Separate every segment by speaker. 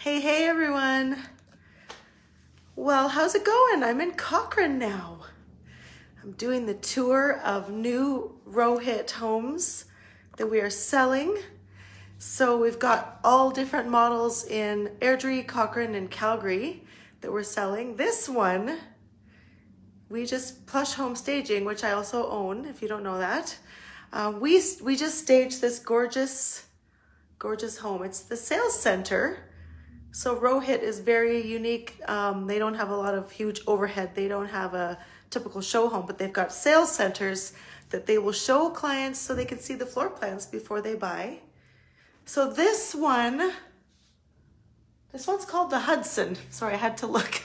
Speaker 1: Hey everyone. Well, how's it going? I'm in Cochrane now. I'm doing the tour of new Rohit homes that we are selling. So we've got all different models in Airdrie, Cochrane, and Calgary that we're selling. This one, we just Plush Home Staging, which I also own, if you don't know that. We just staged this gorgeous home. It's the sales center. So Rohit is very unique. They don't have a lot of huge overhead. They don't have a typical show home, but they've got sales centers that they will show clients so they can see the floor plans before they buy. So this one's called the Hudson. Sorry, I had to look.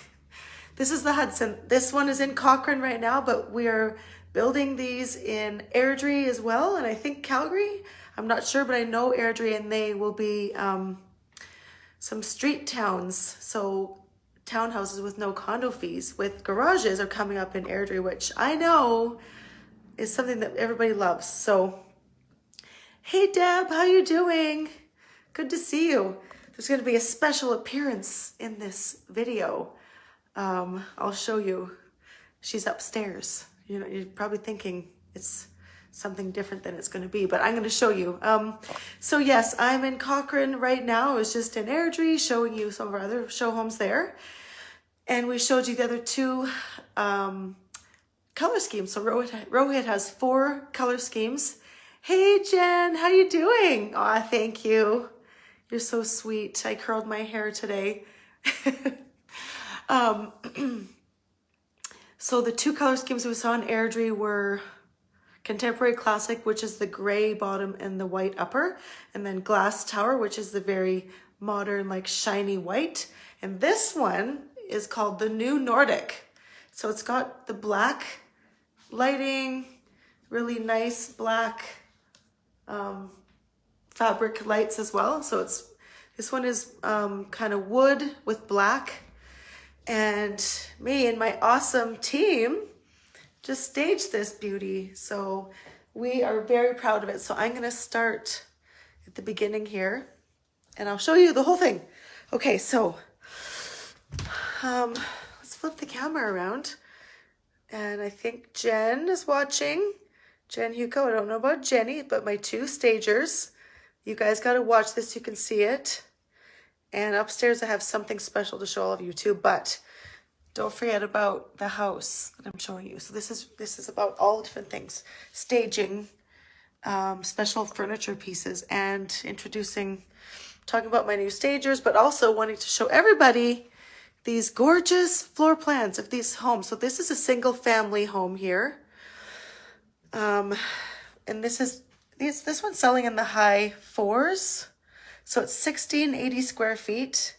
Speaker 1: This is the Hudson. This one is in Cochrane right now, but we are building these in Airdrie as well, and I think Calgary. I'm not sure, but I know Airdrie, and they will be some street towns, so townhouses with no condo fees with garages are coming up in Airdrie, which I know is something that everybody loves. So, hey Deb, how you doing? Good to see you. There's going to be a special appearance in this video. I'll show you. She's upstairs. You know, you're probably thinking it's something different than it's going to be, but I'm going to show you. So yes, I'm in Cochrane right now. I was just in Airdrie showing you some of our other show homes there. And we showed you the other two color schemes. So Rohit has 4 color schemes. Hey Jen, how you doing? Aw, thank you. You're so sweet. I curled my hair today. So the 2 color schemes we saw in Airdrie were Contemporary Classic, which is the gray bottom and the white upper, and then Glass Tower, which is the very modern, like shiny white. And this one is called the New Nordic. So it's got the black lighting, really nice black fabric lights as well. So this one is kind of wood with black. And me and my awesome team just staged this beauty. So we are very proud of it. So I'm going to start at the beginning here and I'll show you the whole thing. Okay, so let's flip the camera around. And I think Jen is watching. Jen Hugo, I don't know about Jenny, but my 2 stagers. You guys got to watch this, you can see it. And upstairs I have something special to show all of you too, but don't forget about the house that I'm showing you. So this is about all different things. Staging, special furniture pieces, and talking about my new stagers, but also wanting to show everybody these gorgeous floor plans of these homes. So this is a single family home here. And this one's selling in the high 4s. So it's 1680 square feet.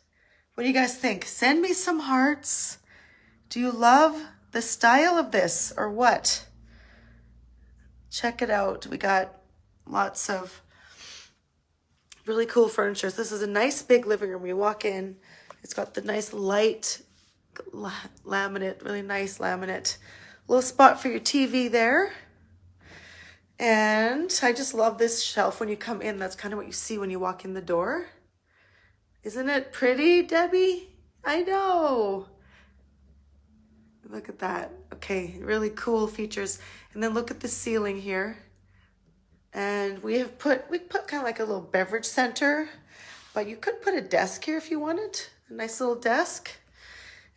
Speaker 1: What do you guys think? Send me some hearts. Do you love the style of this or what? Check it out. We got lots of really cool furniture. This is a nice big living room. You walk in, it's got the nice light laminate, really nice laminate. Little spot for your TV there. And I just love this shelf when you come in. That's kind of what you see when you walk in the door. Isn't it pretty, Debbie? I know. Look at that. Okay, really cool features. And then look at the ceiling here. And we put kind of like a little beverage center, but you could put a desk here if you wanted. A nice little desk.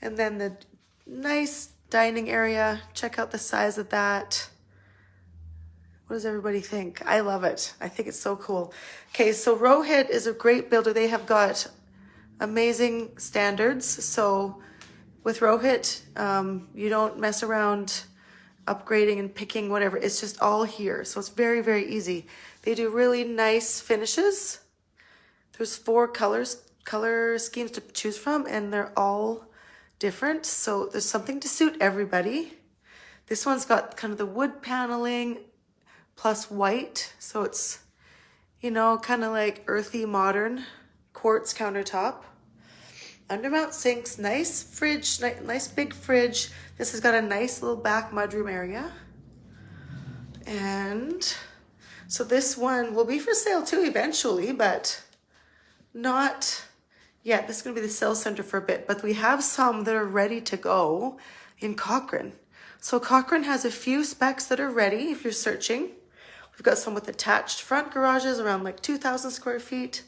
Speaker 1: And then the nice dining area. Check out the size of that. What does everybody think? I love it. I think it's so cool. Okay, so Rohit is a great builder. They have got amazing standards. So with Rohit, you don't mess around upgrading and picking whatever. It's just all here. So it's very, very easy. They do really nice finishes. There's 4 color schemes to choose from, and they're all different. So there's something to suit everybody. This one's got kind of the wood paneling plus white. So it's, you know, kind of like earthy modern quartz countertop. Undermount sinks, nice fridge, nice big fridge. This has got a nice little back mudroom area. And so this one will be for sale too eventually, but not Yeah, this is going to be the sales center for a bit, but we have some that are ready to go in Cochrane. So Cochrane has a few specs that are ready if you're searching. We've got some with attached front garages around like 2,000 square feet,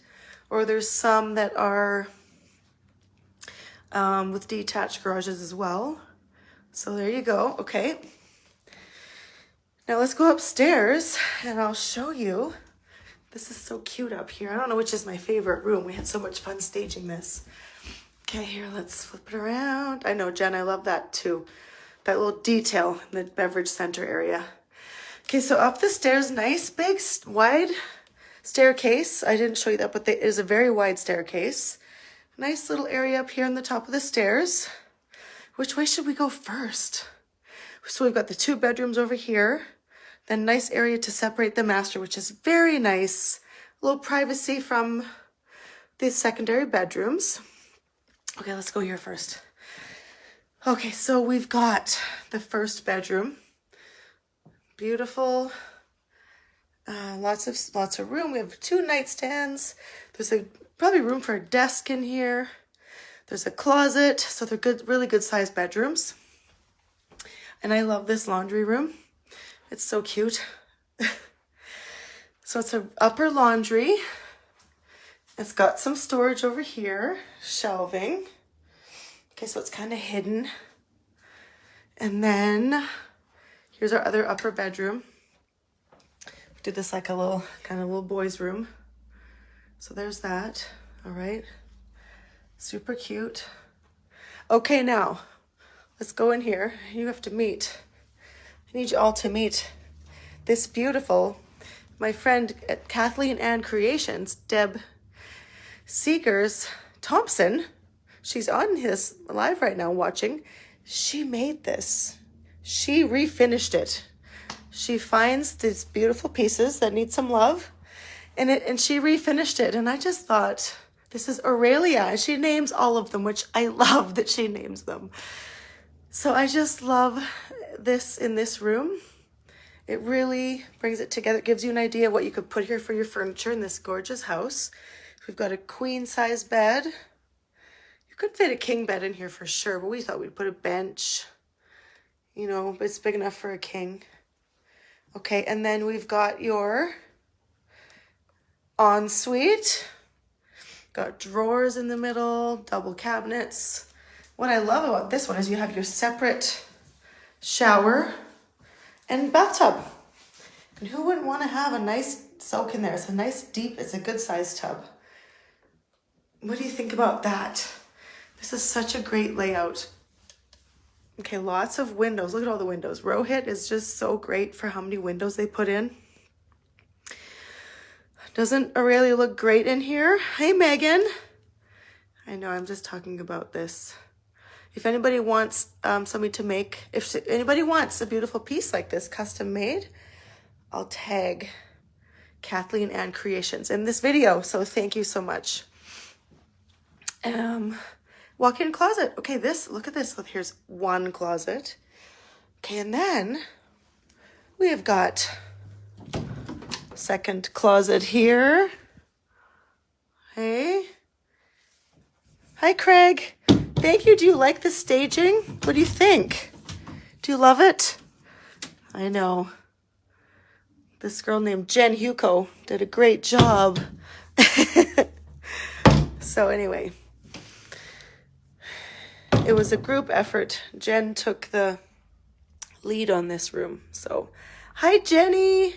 Speaker 1: or there's some that are with detached garages as well. So there you go. Okay. Now let's go upstairs and I'll show you. This is so cute up here. I don't know which is my favorite room. We had so much fun staging this. Okay, here, let's flip it around. I know, Jen, I love that too. That little detail in the beverage center area. Okay, so up the stairs, nice big wide staircase. I didn't show you that, but it is a very wide staircase. Nice little area up here on the top of the stairs. Which way should we go first? So we've got the 2 bedrooms over here. Then nice area to separate the master, which is very nice. A little privacy from the secondary bedrooms. Okay, let's go here first. Okay, so we've got the first bedroom. Beautiful. Lots of room. We have 2 nightstands. There's probably room for a desk in here. There's a closet. So they're good, really good sized bedrooms. And I love this laundry room. It's so cute. So it's an upper laundry. It's got some storage over here, shelving. Okay, so it's kind of hidden. And then here's our other upper bedroom. We did this like a little, kind of little boys' room. So there's that. All right. Super cute. Okay, now let's go in here. You have to meet. I need you all to meet this beautiful, my friend at Kathleen Ann Creations, Deb Seegers Thompson. She's on his live right now watching. She made this. She refinished it. She finds these beautiful pieces that need some love and she refinished it. And I just thought, this is Aurelia. And she names all of them, which I love that she names them. So I just love this in this room. It really brings it together. It gives you an idea of what you could put here for your furniture in this gorgeous house. We've got a queen size bed. You could fit a king bed in here for sure, but we thought we'd put a bench, you know, but it's big enough for a king. Okay, and then we've got your ensuite. Got drawers in the middle, double cabinets. What I love about this one is you have your separate shower and bathtub. And who wouldn't want to have a nice soak in there? It's a nice deep, it's a good sized tub. What do you think about that? This is such a great layout. Okay, lots of windows. Look at all the windows. Rohit is just so great for how many windows they put in. Doesn't Aurelia look great in here? Hey, Megan. I know, I'm just talking about this. If anybody wants somebody to make, if anybody wants a beautiful piece like this, custom made, I'll tag Kathleen Ann Creations in this video. So thank you so much. Walk-in closet. Okay, look at this. Look, here's one closet. Okay, and then we have got second closet here. Hey. Hi, Craig. Thank you. Do you like the staging? What do you think? Do you love it? I know. This girl named Jen Huco did a great job. So anyway, it was a group effort. Jen took the lead on this room. So, hi, Jenny.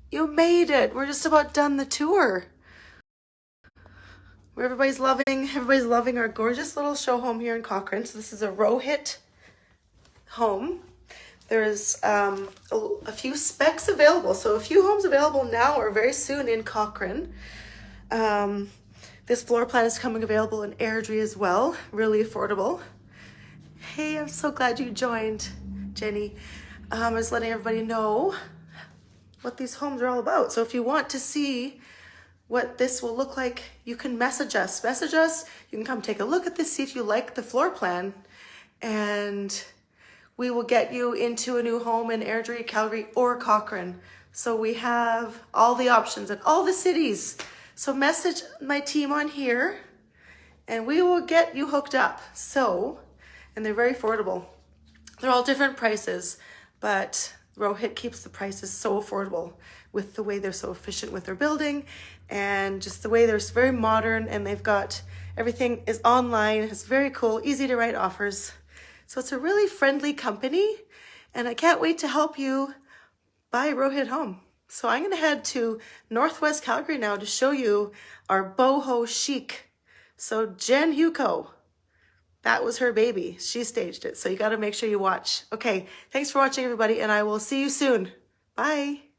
Speaker 1: You made it. We're just about done the tour. Where everybody's loving our gorgeous little show home here in Cochrane. So this is a Rohit home. There's a few specs available. So a few homes available now or very soon in Cochrane. This floor plan is coming available in Airdrie as well. Really affordable. Hey, I'm so glad you joined, Jenny. I'm just letting everybody know what these homes are all about. So if you want to see what this will look like, you can message us. You can come take a look at this, see if you like the floor plan, and we will get you into a new home in Airdrie, Calgary, or Cochrane. So we have all the options in all the cities. So message my team on here and we will get you hooked up. So, and they're very affordable. They're all different prices, but Rohit keeps the prices so affordable with the way they're so efficient with their building and just the way they're very modern, and they've got everything is online. It's very cool, easy to write offers. So it's a really friendly company, and I can't wait to help you buy Rohit home. So I'm going to head to Northwest Calgary now to show you our boho chic. So Jen Huco, that was her baby. She staged it. So you got to make sure you watch. Okay, thanks for watching, everybody, and I will see you soon. Bye.